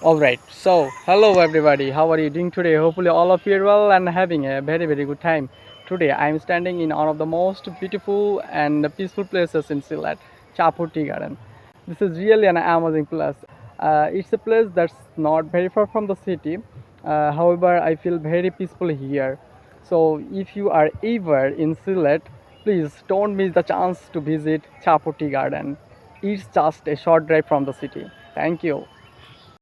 Alright, so hello everybody, how are you doing today? Hopefully, all of you are well and having a very good time. Today, I am standing in one of the most beautiful and peaceful places in Sylhet, Chapur Tea Garden. This is really an amazing place. It's a place that's not very far from the city. However, I feel very peaceful here. So, if you are ever in Sylhet, please don't miss the chance to visit Chapur Tea Garden. It's just a short drive from the city. Thank you.